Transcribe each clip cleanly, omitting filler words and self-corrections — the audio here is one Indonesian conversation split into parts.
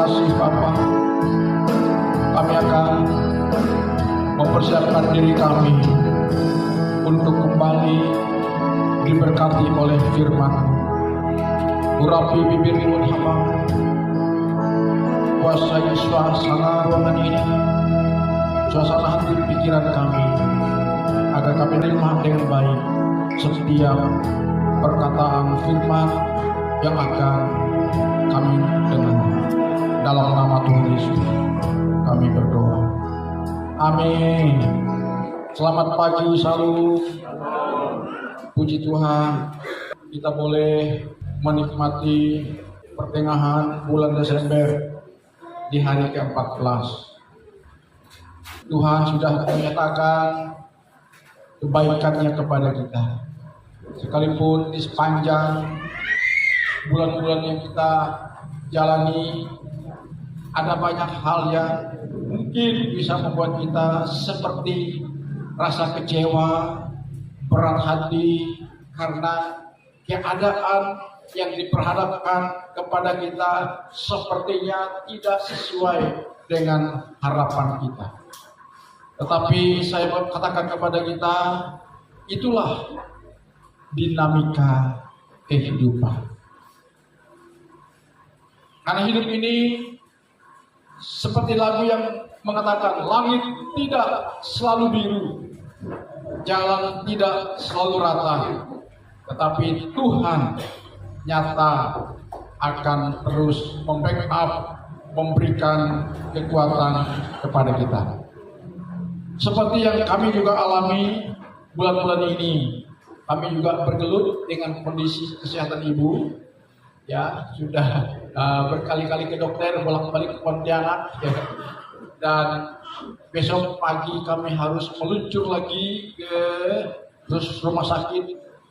kasih Bapa. Kami akan mempersiapkan diri kami untuk kembali diberkati oleh firman. Urapi bibir mulut hamba, kuasai suasana ruangan ini, suasana hati pikiran kami, agar kami terima dengan baik setiap perkataan firman yang akan kami dengar. Dalam nama Tuhan Yesus kami berdoa. Amin. Selamat pagi, salam. Puji Tuhan, kita boleh menikmati pertengahan bulan Desember di hari ke-14. Tuhan sudah menyatakan kebaikannya kepada kita. Sekalipun di sepanjang bulan-bulan yang kita jalani, ada banyak hal yang mungkin bisa membuat kita seperti rasa kecewa, berat hati, karena keadaan yang diperhadapkan kepada kita sepertinya tidak sesuai dengan harapan kita. Tetapi saya mau katakan kepada kita, itulah dinamika kehidupan. Karena hidup ini seperti lagu yang mengatakan, langit tidak selalu biru, jalan tidak selalu rata, tetapi Tuhan nyata akan terus membackup, memberikan kekuatan kepada kita. Seperti yang kami juga alami bulan-bulan ini, kami juga bergelut dengan kondisi kesehatan ibu. Ya, sudah berkali-kali ke dokter, bolak-balik ke Pontianak, ya. Dan besok pagi kami harus meluncur lagi ke rumah sakit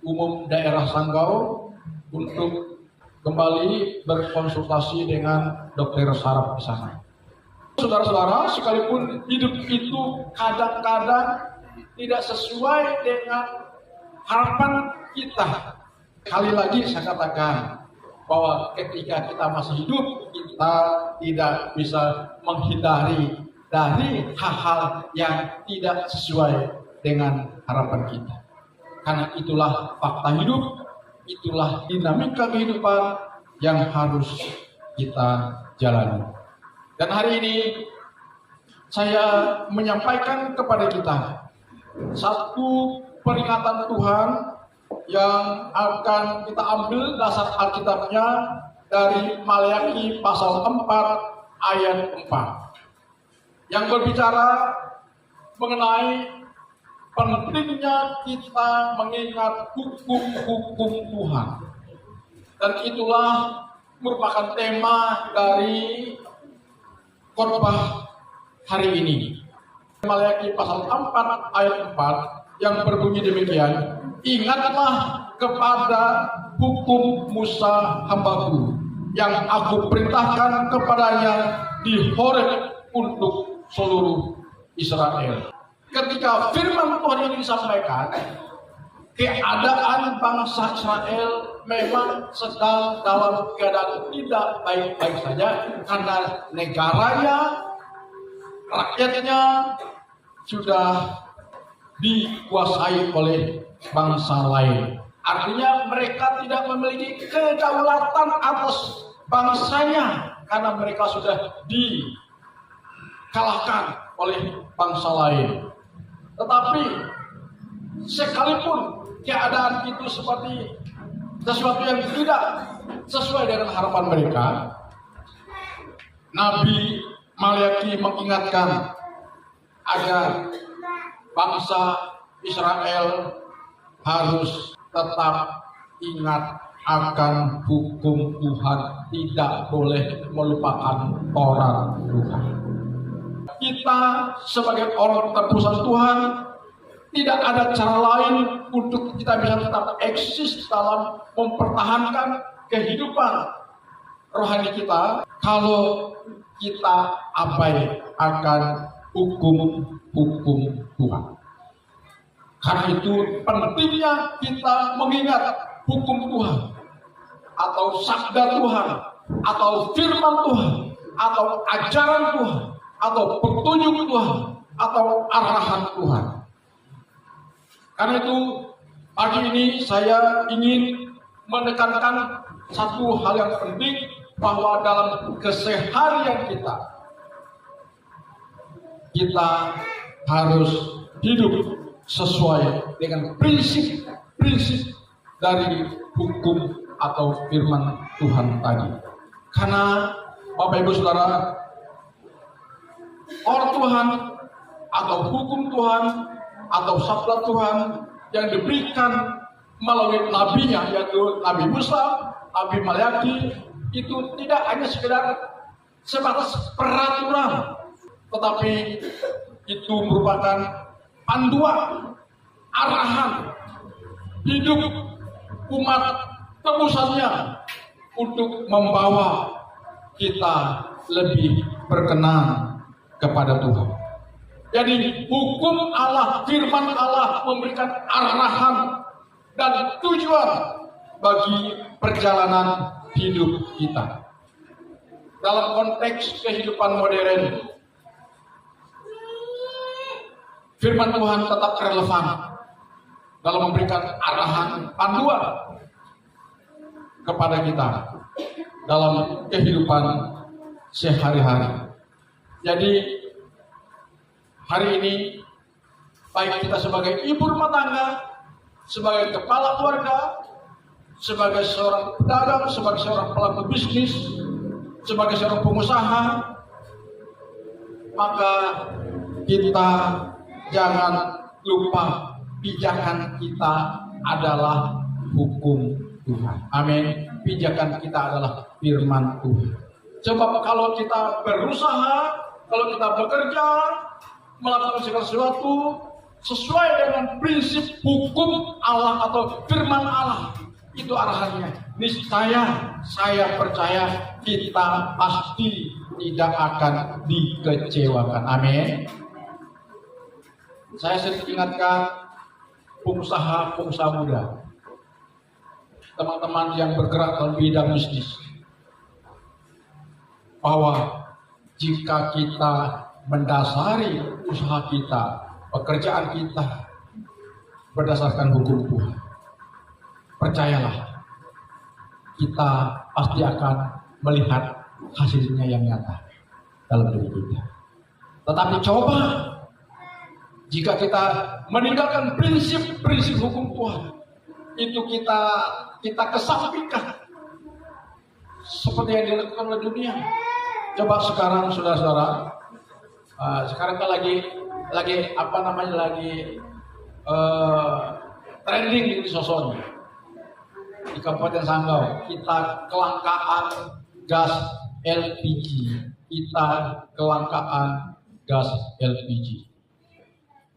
umum daerah Sanggau untuk kembali berkonsultasi dengan dokter saraf di sana. Saudara-saudara, sekalipun hidup itu kadang-kadang tidak sesuai dengan harapan kita, kali lagi saya katakan bahwa ketika kita masih hidup, kita tidak bisa menghindari dari hal-hal yang tidak sesuai dengan harapan kita. Karena itulah fakta hidup, itulah dinamika kehidupan yang harus kita jalani. Dan hari ini saya menyampaikan kepada kita satu peringatan Tuhan yang akan kita ambil dasar Alkitabnya dari Maleakhi pasal 4 ayat 4 yang berbicara mengenai pentingnya kita mengingat hukum-hukum Tuhan. Dan itulah merupakan tema dari khotbah hari ini. Maleakhi pasal 4 ayat 4 yang berbunyi demikian, ingatlah kepada hukum Musa hambaku yang aku perintahkan kepadanya di Horeb untuk seluruh Israel. Ketika firman Tuhan ini disampaikan, keadaan bangsa Israel memang sedang dalam keadaan tidak baik-baik saja, karena negaranya, rakyatnya sudah dikuasai oleh bangsa lain. Artinya mereka tidak memiliki kedaulatan atas bangsanya, karena mereka sudah dikalahkan oleh bangsa lain. Tetapi sekalipun keadaan itu seperti sesuatu yang tidak sesuai dengan harapan mereka, Nabi Maleakhi mengingatkan agar bangsa Israel harus tetap ingat akan hukum Tuhan, tidak boleh melupakan Taurat Tuhan. Kita sebagai orang terputus Tuhan, tidak ada cara lain untuk kita bisa tetap eksis dalam mempertahankan kehidupan rohani kita kalau kita abai akan hukum-hukum Tuhan. Karena itu pentingnya kita mengingat hukum Tuhan, atau sabda Tuhan, atau firman Tuhan, atau ajaran Tuhan, atau petunjuk Tuhan, atau arahan Tuhan. Karena itu pagi ini saya ingin menekankan satu hal yang penting, bahwa dalam keseharian kita harus hidup sesuai dengan prinsip dari hukum atau firman Tuhan tadi. Karena Bapak Ibu Saudara, orang Tuhan atau hukum Tuhan atau sabda Tuhan yang diberikan melalui nabinya, yaitu Nabi Musa, Nabi Malayaki, itu tidak hanya sekedar sebatas peraturan, tetapi itu merupakan panduan, arahan hidup umat tebusannya untuk membawa kita lebih berkenan kepada Tuhan. Jadi hukum Allah, firman Allah memberikan arahan dan tujuan bagi perjalanan hidup kita. Dalam konteks kehidupan modern, firman Tuhan tetap relevan dalam memberikan arahan, panduan kepada kita dalam kehidupan sehari-hari. Jadi hari ini, baik kita sebagai ibu rumah tangga, sebagai kepala keluarga, sebagai seorang pedagang, sebagai seorang pelaku bisnis, sebagai seorang pengusaha, maka kita jangan lupa pijakan kita adalah hukum Tuhan. Amin. Pijakan kita adalah firman Tuhan. Sebab kalau kita berusaha, kalau kita bekerja, melakukan segala sesuatu sesuai dengan prinsip hukum Allah atau firman Allah, itu arahannya, niscaya saya percaya kita pasti tidak akan dikecewakan. Amin. Saya sering ingatkan pengusaha muda, teman-teman yang bergerak dalam bidang bisnis, bahwa jika kita mendasari usaha kita, pekerjaan kita berdasarkan hukum Tuhan, percayalah, kita pasti akan melihat hasilnya yang nyata dalam diri kita. Tetapi coba jika kita meninggalkan prinsip hukum Tuhan, itu kita kesampingkan seperti yang dilakukan oleh dunia. Coba sekarang saudara-saudara, sekarang kan lagi apa namanya, lagi trending di sosok di Kabupaten Sanggau, kita kelangkaan gas LPG.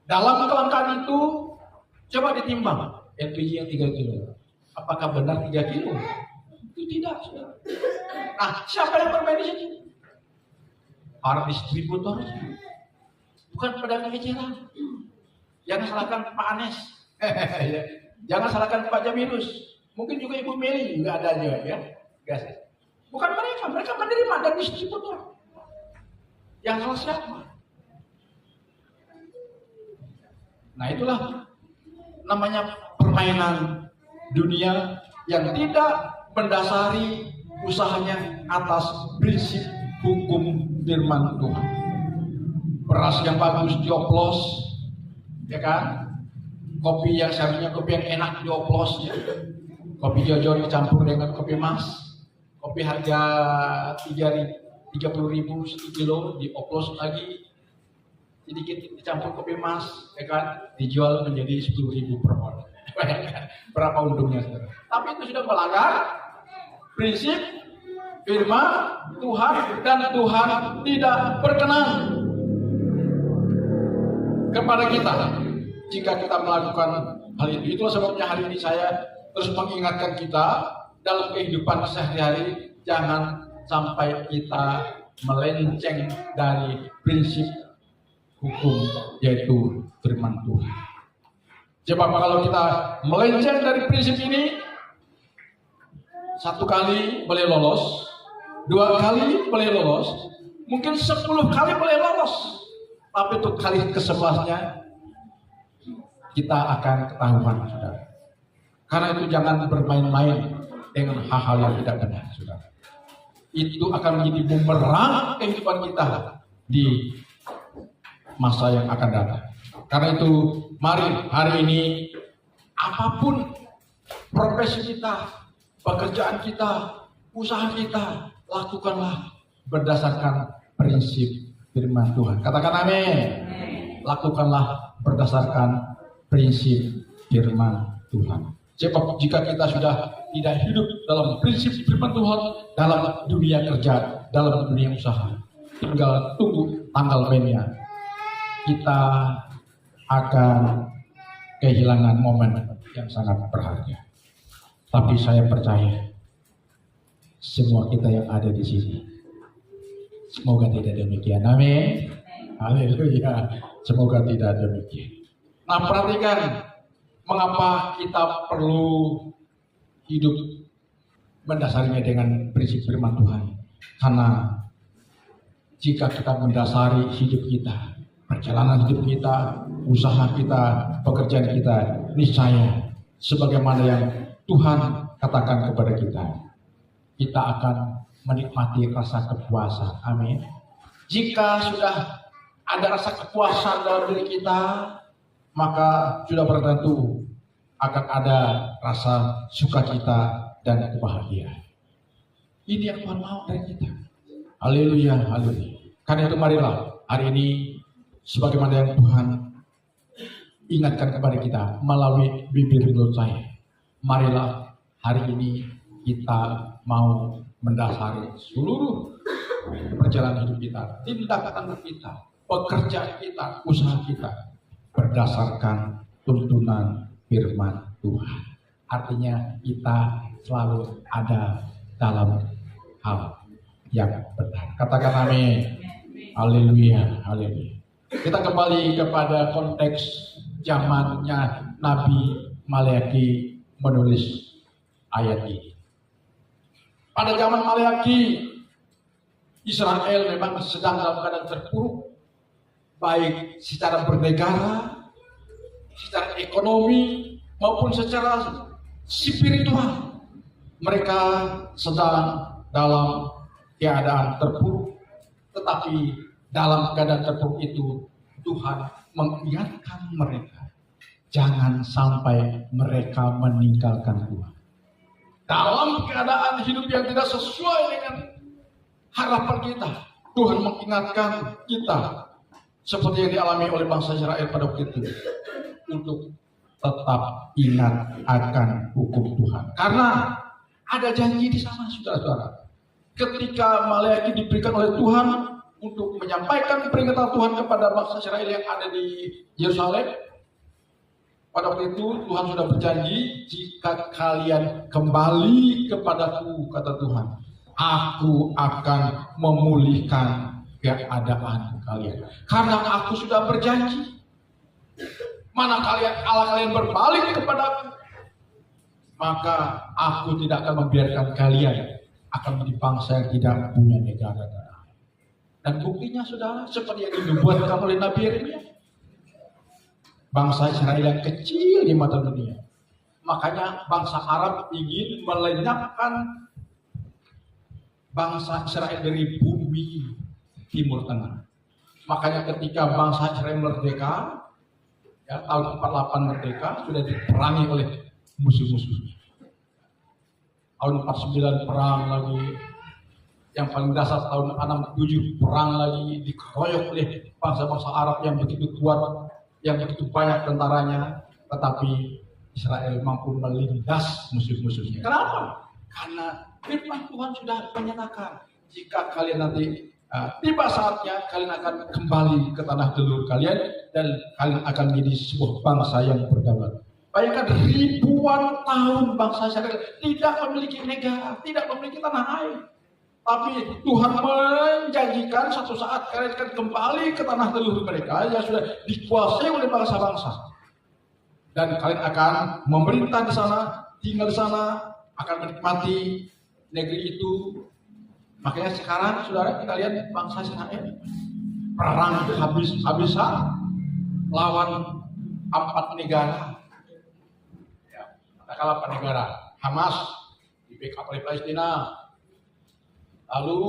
Dalam kelangkaan itu, coba ditimbang LPG yang 3 kilo. Apakah benar 3 kilo? Itu tidak. Nah, siapa yang bermain di sini? Para distributor, bukan pedagang eceran. Jangan salahkan Pak Anies, jangan salahkan Pak Jamilus, mungkin juga Ibu Meli juga ada juga ya. Bukan mereka menerima dan distributor. Yang salah siapa? Nah, itulah namanya permainan dunia yang tidak mendasari usahanya atas prinsip hukum firman Tuhan. Beras yang bagus dioplos, ya kan? Kopi yang seharusnya kopi yang enak dioplos, ya. Kopi Jojo dicampur dengan kopi emas. Kopi harga 30.000 sekilo dioplos lagi, sedikit dicampur kopi emas, ya kan? Dijual menjadi 10.000 per pot. Berapa untungnya, saudara? Tapi itu sudah melanggar prinsip firman Tuhan, dan Tuhan tidak berkenan kepada kita jika kita melakukan hal itu. Itulah sebabnya hari ini saya terus mengingatkan kita dalam kehidupan sehari-hari, jangan sampai kita melenceng dari prinsip hukum, yaitu firman Tuhan. Sebab kalau kita melenceng dari prinsip ini, satu kali boleh lolos, 2 kali boleh lolos, mungkin 10 kali boleh lolos. Tapi untuk kali ke-11-nya kita akan ketahuan, saudara. Karena itu jangan bermain-main dengan hal-hal yang tidak benar, saudara. Itu akan menjadi bumerang kehidupan kita di masa yang akan datang. Karena itu mari hari ini apapun profesi kita, pekerjaan kita, usaha kita, lakukanlah berdasarkan prinsip firman Tuhan. Katakan amin. Lakukanlah berdasarkan prinsip firman Tuhan. Sebab jika kita sudah tidak hidup dalam prinsip firman Tuhan, dalam dunia kerja, dalam dunia usaha, tinggal tunggu tanggal mainnya, kita akan kehilangan momen yang sangat berharga. Tapi saya percaya semua kita yang ada di sini, semoga tidak demikian. Amin. Haleluya. Semoga tidak demikian. Nah, perhatikan mengapa kita perlu hidup mendasarinya dengan prinsip firman Tuhan. Karena jika kita mendasari hidup kita, perjalanan hidup kita, usaha kita, pekerjaan kita, niscaya sebagaimana yang Tuhan katakan kepada kita, kita akan menikmati rasa kepuasan. Amin. Jika sudah ada rasa kepuasan dalam diri kita, maka sudah bertentu akan ada rasa sukacita dan kebahagiaan. Ini yang Tuhan mau dari kita. Haleluya, haleluya. Karena itu marilah hari ini sebagaimana yang Tuhan ingatkan kepada kita melalui bibir mulut saya. Marilah hari ini kita mau mendasari seluruh perjalanan hidup kita, tindakan kita, pekerjaan kita, usaha kita berdasarkan tuntunan firman Tuhan. Artinya kita selalu ada dalam hal yang benar. Katakan amin. Haleluya, haleluya. Kita kembali kepada konteks zamannya Nabi Maleaki menulis ayat ini. Pada zaman Maleaki, Israel memang sedang dalam keadaan terpuruk, baik secara bernegara, secara ekonomi, maupun secara spiritual. Mereka sedang dalam keadaan terpuruk, tetapi dalam keadaan terpuruk itu Tuhan mengingatkan mereka, jangan sampai mereka meninggalkan Tuhan. Dalam keadaan hidup yang tidak sesuai dengan harapan kita, Tuhan mengingatkan kita seperti yang dialami oleh bangsa Israel pada waktu itu, untuk tetap ingat akan hukum Tuhan. Karena ada janji di sana, saudara-saudara. Ketika Maleaki diberikan oleh Tuhan untuk menyampaikan peringatan Tuhan kepada bangsa Israel yang ada di Yerusalem, pada waktu itu Tuhan sudah berjanji, jika kalian kembali kepadaku, kata Tuhan, aku akan memulihkan keadaan kalian. Karena aku sudah berjanji, mana kalian berbalik kepadaku, maka aku tidak akan membiarkan kalian akan menjadi bangsa yang tidak punya negara. Dan buktinya, saudara, seperti yang dinubuatkan oleh Nabi Yeremia, bangsa Israel yang kecil di mata dunia. Makanya bangsa Arab ingin melenyapkan bangsa Israel dari bumi Timur Tengah. Makanya ketika bangsa Israel merdeka, ya, tahun 48 merdeka, sudah diperangi oleh musuh-musuhnya. Tahun 49 perang lagi, yang paling dasar tahun 67 perang lagi, dikeroyok oleh bangsa-bangsa Arab yang begitu kuat, yang begitu banyak tentaranya, tetapi Israel mampu melindas musuh-musuhnya. Kenapa? Karena firman Tuhan sudah menyatakan, jika kalian nanti tiba saatnya, kalian akan kembali ke tanah leluhur kalian, dan kalian akan menjadi sebuah bangsa yang berdaulat. Bayangkan ribuan tahun bangsa Israel tidak memiliki negara, tidak memiliki tanah air. Tapi Tuhan menjanjikan satu saat kalian akan kembali ke tanah leluhur mereka yang sudah dikuasai oleh bangsa-bangsa. Dan kalian akan memerintah di sana, tinggal di sana, akan menikmati negeri itu Makanya sekarang saudara kita lihat bangsa Israel perang habis-habisan lawan 4 negara. Ya, katakanlah 4 negara. Hamas di backup oleh Palestina. Lalu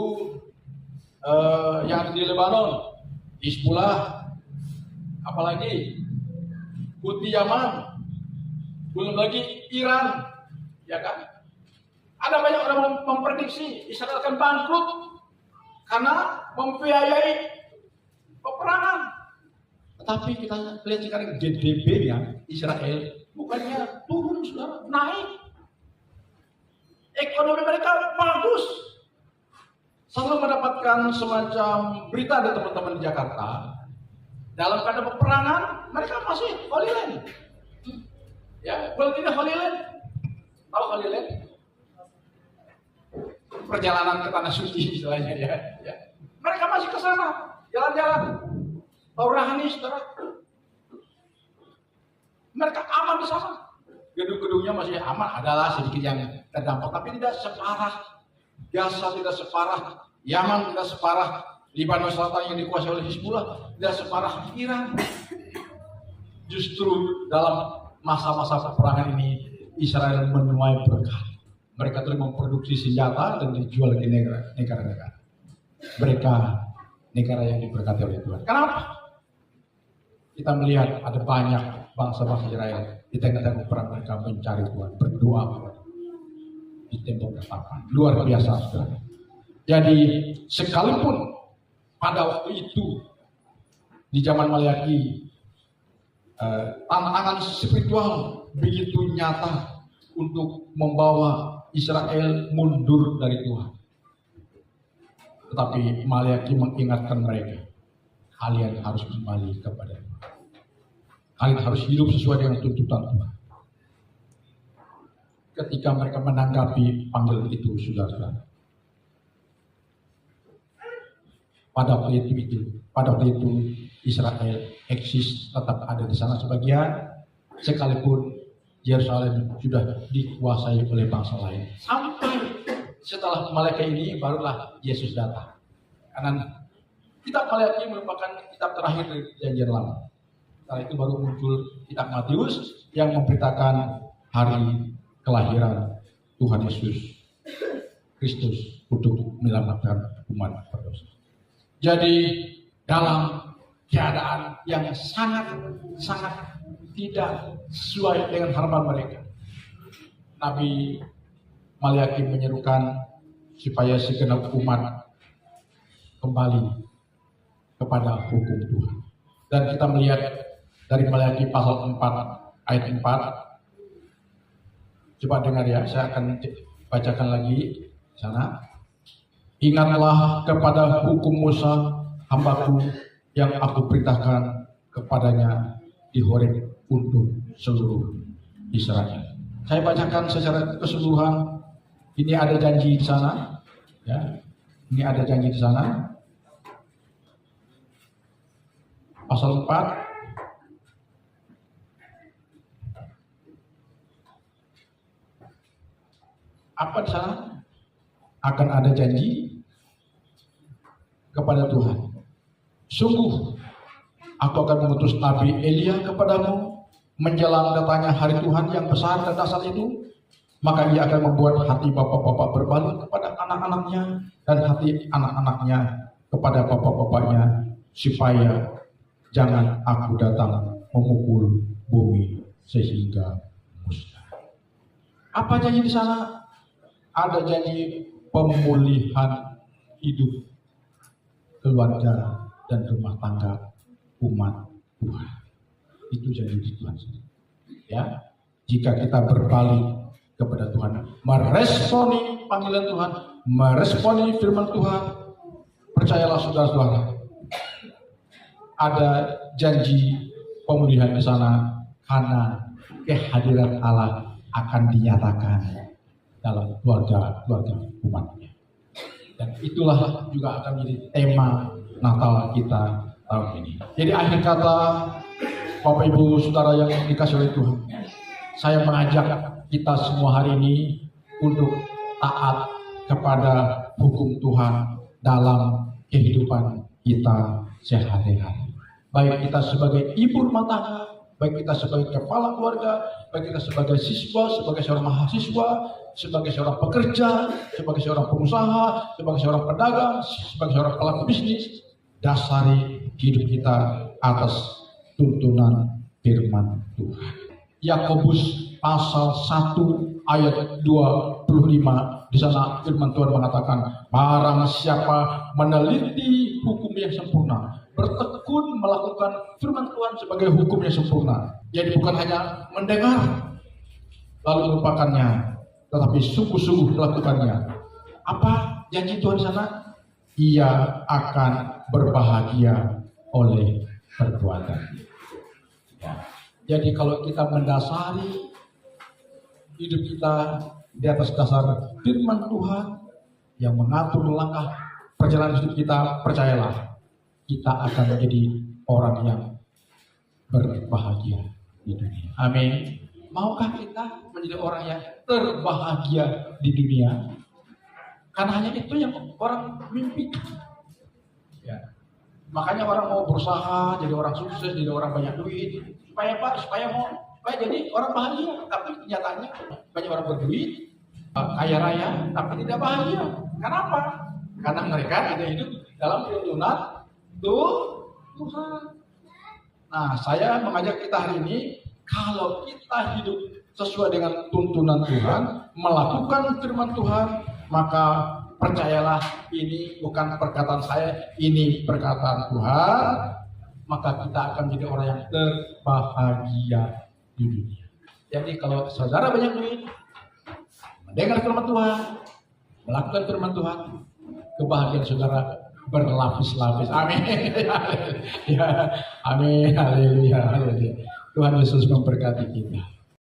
yang di Lebanon, Hizbullah, apalagi Houthi Yaman, belum lagi Iran, ya kan? Ada banyak orang memprediksi Israel akan bangkrut karena membiayai peperangan. Tetapi kita lihat sekarang GDP-nya Israel bukannya turun, sudah naik. Ekonomi mereka bagus. Selalu mendapatkan semacam berita dari teman-teman di Jakarta. Dalam keadaan peperangan, mereka masih Holy Land. Ya, boleh tidak Holy Land? Tahu Holy Land? Perjalanan ke tanah suci istilahnya ya. Mereka masih ke sana, jalan-jalan. Rohani, saudara. Mereka aman di sana. Gedung-gedungnya masih aman, adalah sedikit yang terdampak, tapi tidak separah Gaza, tidak separah Yaman, tidak separah Libanon Selatan yang dikuasai oleh Hizbullah, tidak separah Iran. Justru dalam masa-masa peperangan ini Israel menuai berkah. Mereka telah memproduksi senjata dan dijual ke negara-negara. Mereka negara yang diberkati oleh Tuhan. Kenapa? Kita melihat ada banyak bangsa-bangsa Israel di tengah-tengah perang mereka mencari Tuhan, berdoa di tembok ketapaan. Luar biasa, saudara. Jadi sekalipun pada waktu itu di zaman Maleakhi tantangan spiritual begitu nyata untuk membawa Israel mundur dari Tuhan. Tetapi Maleakhi mengingatkan mereka, kalian harus kembali kepada Tuhan. Kalian harus hidup sesuai dengan tuntutan Tuhan. Ketika mereka menanggapi panggilan itu, saudara-saudara, pada waktu itu Israel eksis, tetap ada di sana sebagian, sekalipun Yerusalem sudah dikuasai oleh bangsa lain. Sampai setelah Maleakhi ini barulah Yesus datang. Karena kitab Maleakhi merupakan kitab terakhir dari Perjanjian Lama. Setelah itu baru muncul kitab Matius yang memberitakan hari kelahiran Tuhan Yesus Kristus untuk menyelamatkan umat berdosa. Jadi dalam keadaan yang sangat tidak sesuai dengan harapan mereka, Nabi Maleakhi menyerukan supaya segenap umat kembali kepada hukum Tuhan. Dan kita melihat dari Maleakhi pasal 4 ayat 4. Coba dengar ya, saya akan bacakan lagi sana. Ingatlah kepada hukum Musa hambaku yang aku perintahkan kepadanya di Horeb untuk seluruh Israel. Saya bacakan secara keseluruhan. Ini ada janji di sana, ya. Ini ada janji di sana. Pasal 4. Apa di sana? Akan ada janji kepada Tuhan. Sungguh, aku akan mengutus Nabi Elia kepadamu menjelang datangnya hari Tuhan yang besar dan dahsyat itu. Maka ia akan membuat hati bapak-bapak berbalik kepada anak-anaknya dan hati anak-anaknya kepada bapak-bapaknya, supaya jangan aku datang memukul bumi sehingga musnah. Apa janji di sana? Ada janji pemulihan hidup keluarga dan rumah tangga umat Tuhan. Itu janji Tuhan. Ya, jika kita berbalik kepada Tuhan, meresponi panggilan Tuhan, meresponi firman Tuhan, percayalah saudara-saudara, ada janji pemulihan di sana karena kehadiran Allah akan dinyatakan dalam keluarga umatnya. Dan itulah juga akan menjadi tema Natal kita tahun ini. Jadi akhir kata, Bapak Ibu Saudara yang dikasihi oleh Tuhan, saya mengajak kita semua hari ini untuk taat kepada hukum Tuhan dalam kehidupan kita sehari-hari. Baik kita sebagai ibu rumah tangga, baik kita sebagai kepala keluarga, baik kita sebagai siswa, sebagai seorang mahasiswa, sebagai seorang pekerja, sebagai seorang pengusaha, sebagai seorang pedagang, sebagai seorang pelaku bisnis, dasari hidup kita atas tuntunan firman Tuhan. Yakobus pasal 1 ayat 25, di sana firman Tuhan mengatakan, barang siapa meneliti hukum yang sempurna, bertekun melakukan firman Tuhan sebagai hukum yang sempurna. Jadi bukan hanya mendengar lalu melupakannya, tetapi sungguh-sungguh melakukannya. Apa janji Tuhan di sana? Ia akan berbahagia oleh perbuatan. Ya. Jadi kalau kita mendasari hidup kita di atas dasar firman Tuhan yang mengatur langkah perjalanan hidup kita, percayalah, kita akan menjadi orang yang berbahagia di dunia. Amin. Maukah kita menjadi orang yang terbahagia di dunia? Karena hanya itu yang orang mimpikan. Ya. Makanya orang mau berusaha jadi orang sukses, jadi orang banyak duit, supaya jadi orang bahagia. Tapi kenyataannya banyak orang berduit, kaya raya, tapi tidak bahagia. Kenapa? Karena mereka tidak hidup dalam tuntunan Tuhan. Nah, saya mengajak kita hari ini, kalau kita hidup sesuai dengan tuntunan Tuhan, melakukan firman Tuhan, maka percayalah, ini bukan perkataan saya, ini perkataan Tuhan, maka kita akan menjadi orang yang terbahagia di dunia. Jadi kalau saudara banyak duit, mendengar firman Tuhan, melakukan firman Tuhan, kebahagiaan saudara berlapis-lapis. Amin. Ya, amin. Haleluya. Tuhan Yesus memberkati kita.